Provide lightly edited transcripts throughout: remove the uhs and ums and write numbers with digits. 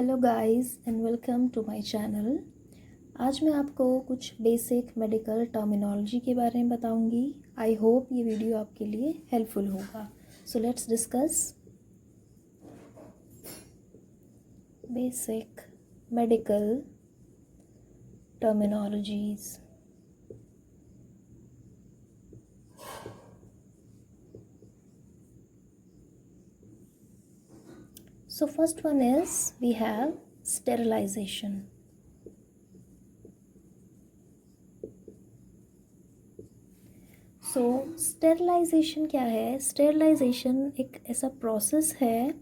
Hello guys and welcome to my channel. आज मैं आपको कुछ बेसिक मेडिकल टर्मिनोलॉजी के बारे में बताऊंगी। आई होप ये वीडियो आपके लिए हेल्पफुल होगा। So let's discuss basic medical terminologies. So first one is we have sterilization. So sterilization क्या है? Sterilization एक ऐसा प्रोसेस है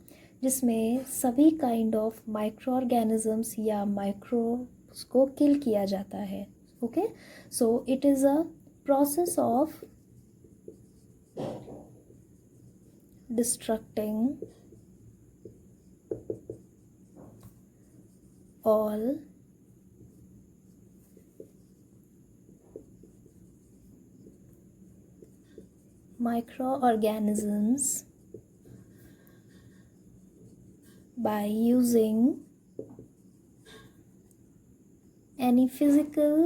जिसमें सभी काइंड ऑफ माइक्रो ऑर्गेनिजम्स या माइक्रोब्स को किल किया जाता है. Okay, so it is a process of distracting all microorganisms by using any physical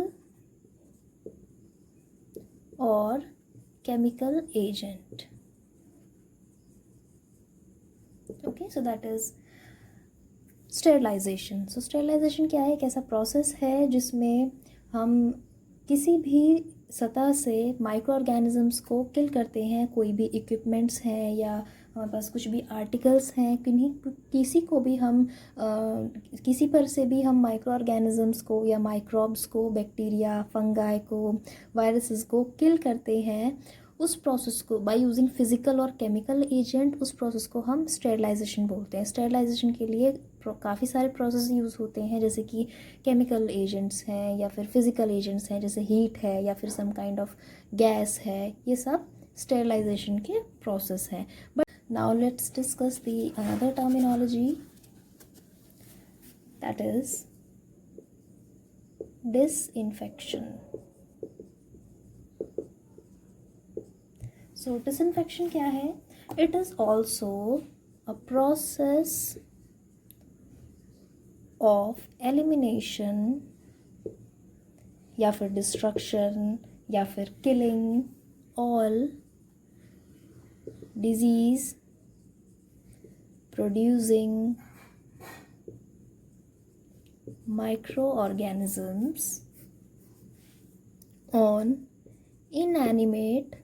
or chemical agent. Okay, so that is sterilization. So sterilization क्या है? एक ऐसा प्रोसेस है जिसमें हम किसी भी सतह से माइक्रो ऑर्गेनिजम्स को किल करते हैं. कोई भी इक्विपमेंट्स हैं या हमारे पास कुछ भी आर्टिकल्स हैं, किसी को भी हम किसी पर से भी हम माइक्रो ऑर्गेनिजम्स को या माइक्रोब्स को, बैक्टीरिया, फंगाई को, वायरसेस को किल करते हैं. उस प्रोसेस को बाय यूजिंग फिजिकल और केमिकल एजेंट, उस प्रोसेस को हम स्टेरिलाइजेशन बोलते हैं. स्टेरिलाइजेशन के लिए काफ़ी सारे प्रोसेस यूज़ होते हैं, जैसे कि केमिकल एजेंट्स हैं या फिर फिजिकल एजेंट्स हैं, जैसे हीट है या फिर सम काइंड ऑफ गैस है. ये सब स्टेरिलाइजेशन के प्रोसेस हैं. But now let's discuss the another terminology, that is disinfection. So disinfection क्या है? It is also a process of elimination या फिर destruction या फिर killing all disease producing microorganisms on inanimate,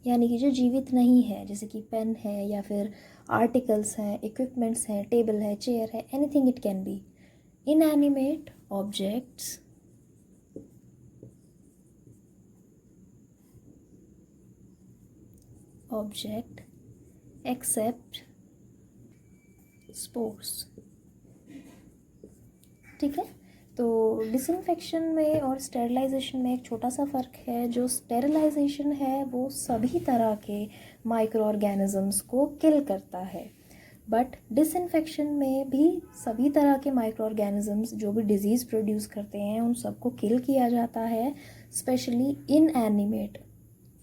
यानी कि जो जीवित नहीं है, जैसे कि पेन है या फिर आर्टिकल्स हैं, इक्विपमेंट्स हैं, टेबल है, चेयर है, anything it can be. Inanimate objects except spores. ठीक है, तो डिसइंफेक्शन में और स्टेरिलाइजेशन में एक छोटा सा फ़र्क है. जो स्टेरिलाइजेशन है वो सभी तरह के माइक्रो ऑर्गेनिजम्स को किल करता है, बट डिसइंफेक्शन में भी सभी तरह के माइक्रो ऑर्गेनिजम्स जो भी डिजीज़ प्रोड्यूस करते हैं उन सबको किल किया जाता है. स्पेशली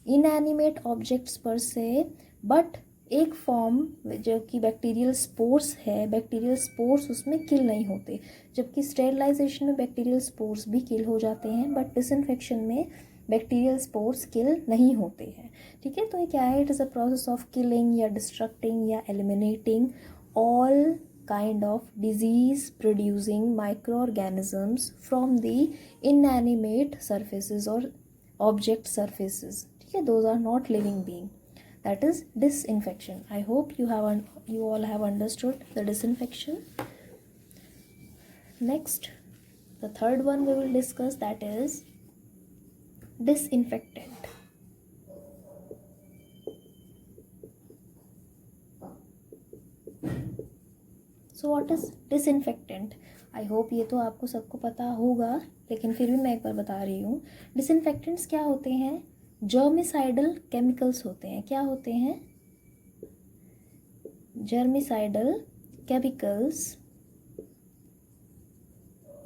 इनएनिमेट ऑब्जेक्ट्स पर से, बट एक फॉर्म जो कि बैक्टीरियल स्पोर्स है, बैक्टीरियल स्पोर्स उसमें किल नहीं होते. जबकि स्टेरिलाइजेशन में बैक्टीरियल स्पोर्स भी किल हो जाते हैं, बट डिसइंफेक्शन में बैक्टीरियल स्पोर्स किल नहीं होते हैं. ठीक है, तो ये क्या है? It is a process of killing या डिस्ट्रक्टिंग या eliminating all kind of disease producing micro organisms from the inanimate surfaces और ऑब्जेक्ट सर्फेसिस. ठीक है, those are not living being. That is disinfection. I hope you all have understood the disinfection. Next, the third one we will discuss, that is disinfectant. So what is disinfectant? I hope ये तो आपको सबको पता होगा, लेकिन फिर भी मैं एक बार बता रही हूँ. डिसइंफेक्टेंट्स क्या होते हैं? जर्मिसाइडल केमिकल्स होते हैं. क्या होते हैं? जर्मिसाइडल केमिकल्स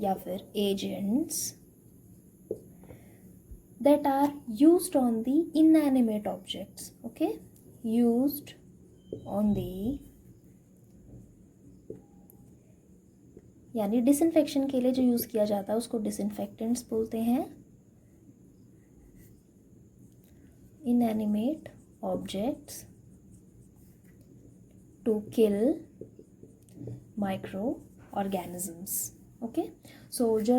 या फिर agents that are used on the inanimate objects. Okay, used on the यानी डिसइंफेक्शन के लिए जो यूज़ किया जाता है उसको डिसइंफेक्टेंट्स बोलते हैं। Inanimate objects to kill micro organisms. Okay, so जो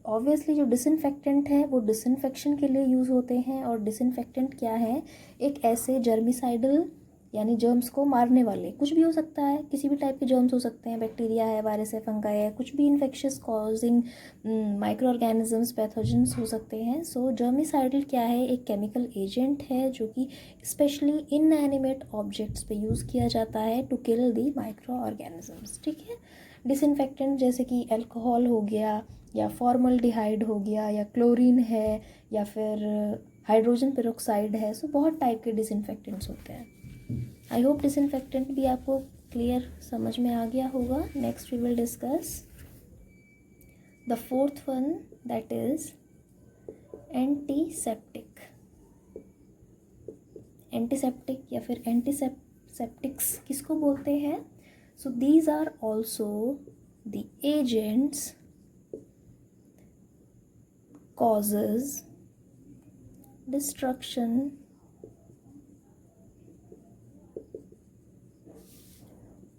ऑब्वियसली जो डिसइंफेक्टेंट है वो डिसइंफेक्शन के लिए यूज़ होते हैं। और डिसइंफेक्टेंट क्या है? एक ऐसे जर्मिसाइडल यानी जर्म्स को मारने वाले, कुछ भी हो सकता है, किसी भी टाइप के जर्म्स हो सकते हैं, बैक्टीरिया है, वायरस है, फंगाई है, कुछ भी infectious causing micro organisms, pathogens हो सकते हैं। सो जर्मिसाइडल क्या है? एक केमिकल एजेंट है जो कि स्पेशली इनएनिमेट ऑब्जेक्ट्स पे यूज़ किया जाता है to kill the micro organisms. ठीक है, डिसइंफेक्टेंट जैसे कि अल्कोहल हो गया, या फॉर्मल्डिहाइड हो गया, या क्लोरीन है, या फिर हाइड्रोजन पेरोक्साइड है। सो बहुत टाइप के डिसइंफेक्टेंट्स होते हैं। आई होप डिसइंफेक्टेंट भी आपको क्लियर समझ में आ गया होगा। Next we will discuss the fourth one, that is antiseptic. Antiseptic या फिर एंटीसेप्टिक्स किसको बोलते हैं? So these are also the agents causes destruction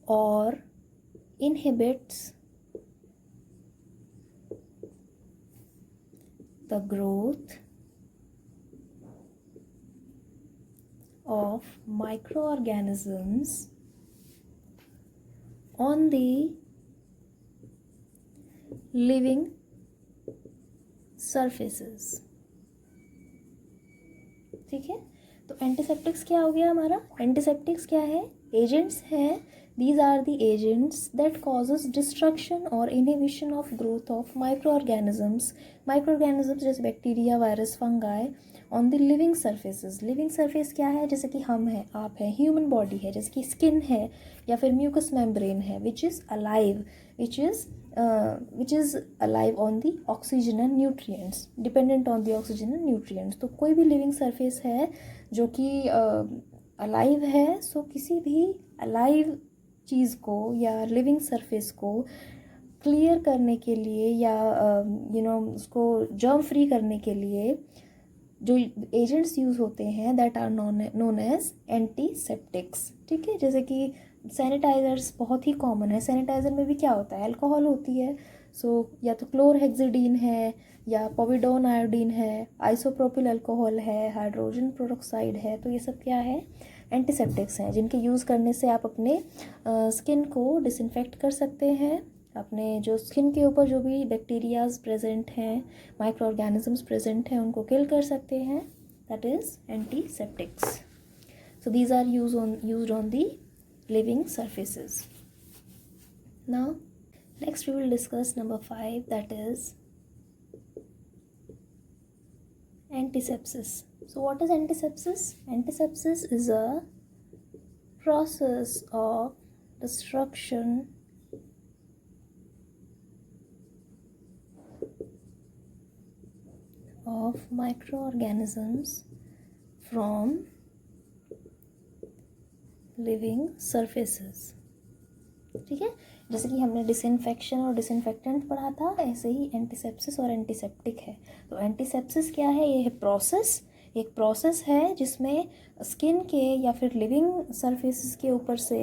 or inhibits the growth of microorganisms on the living surfaces। ठीक है, तो एंटीसेप्टिक्स क्या हो गया हमारा? एंटीसेप्टिक्स क्या है? एजेंट्स हैं। These are the agents that causes destruction और inhibition of growth of micro organisms. Micro organisms जैसे bacteria, virus, fungi on the living surfaces. Living surface क्या है? जैसे कि हम हैं, आप हैं, ह्यूमन बॉडी है, जैसे कि स्किन है या फिर म्यूकस मेम्ब्रेन है, which is alive, which is alive on the oxygen and nutrients, dependent on the oxygen and nutrients। तो कोई भी लिविंग सरफेस है जो कि अलाइव है। सो किसी भी अलाइव चीज़ को या लिविंग सरफेस को क्लियर करने के लिए या उसको जर्म फ्री करने के लिए जो एजेंट्स यूज़ होते हैं that are known as antiseptics. ठीक है, जैसे कि सैनिटाइज़र्स बहुत ही कॉमन है। सैनिटाइज़र में भी क्या होता है? अल्कोहल होती है। सो या तो क्लोरहेक्सिडीन है, या पोविडोन आयोडीन है, आइसोप्रोपिल अल्कोहल है, हाइड्रोजन पेरोक्साइड है। तो ये सब क्या है? एंटीसेप्टिक्स हैं, जिनके यूज़ करने से आप अपने स्किन को डिसइंफेक्ट कर सकते हैं। अपने जो स्किन के ऊपर जो भी बैक्टीरियाज प्रेजेंट हैं, माइक्रो ऑर्गेनिजम्स प्रेजेंट हैं, उनको किल कर सकते हैं। That is antiseptics. So these are used on the living surfaces. Now next we will discuss number 5, that is antisepsis. So what is antisepsis? Antisepsis is a process of destruction of microorganisms from living surfaces. ठीक है, जैसे कि हमने disinfection और disinfectant पढ़ा था, ऐसे ही antisepsis और एंटीसेप्टिक है। तो एंटीसेप्सिस क्या है? ये है प्रोसेस, एक प्रोसेस है जिसमें स्किन के या फिर लिविंग सरफेसेस के ऊपर से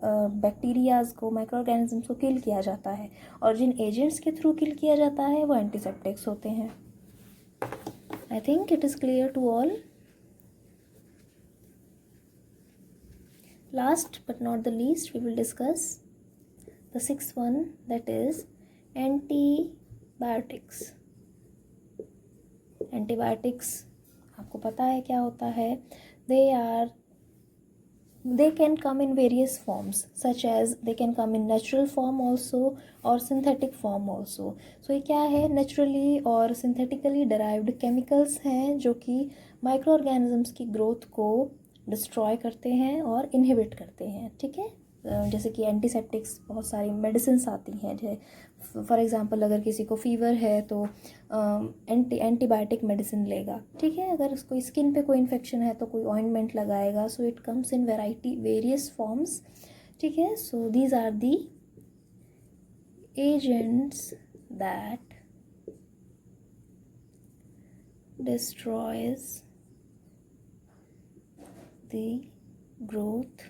बैक्टीरियाज को, माइक्रो ऑर्गेनिजम्स को किल किया जाता है। और जिन एजेंट्स के थ्रू किल किया जाता है वो एंटीसेप्टिक्स होते हैं। I think it is clear to all. Last but not the least, we will discuss the sixth one, that is antibiotics. Antibiotics आपको पता है क्या होता है? They can come in various forms, such as they can come in natural form also or synthetic form also. So ये क्या है? naturally और synthetically derived chemicals हैं जो कि माइक्रो ऑर्गेनिजम्स की ग्रोथ को डिस्ट्रॉय करते हैं और इनहिबिट करते हैं। ठीक है, जैसे कि एंटीसेप्टिक्स बहुत सारी मेडिसिन्स आती हैं। जैसे फॉर एग्जांपल अगर किसी को फीवर है तो एंटीबायोटिक मेडिसिन लेगा। ठीक है, अगर उसको स्किन पे कोई इन्फेक्शन है तो कोई ऑइंटमेंट लगाएगा। So it comes in variety various forms. ठीक है, so these are the agents that destroys the growth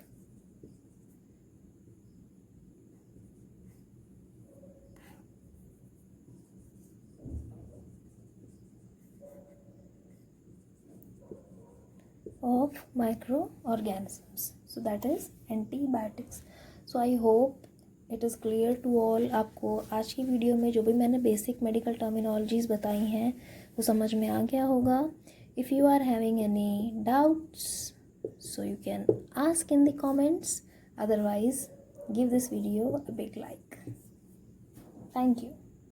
of microorganisms. So that is antibiotics. So I hope it is clear to all. आपको आज की video में जो भी मैंने basic medical terminologies बताई हैं वो समझ में आ गया होगा. If you are having any doubts, so you can ask in the comments. Otherwise, give this video a big like. Thank you.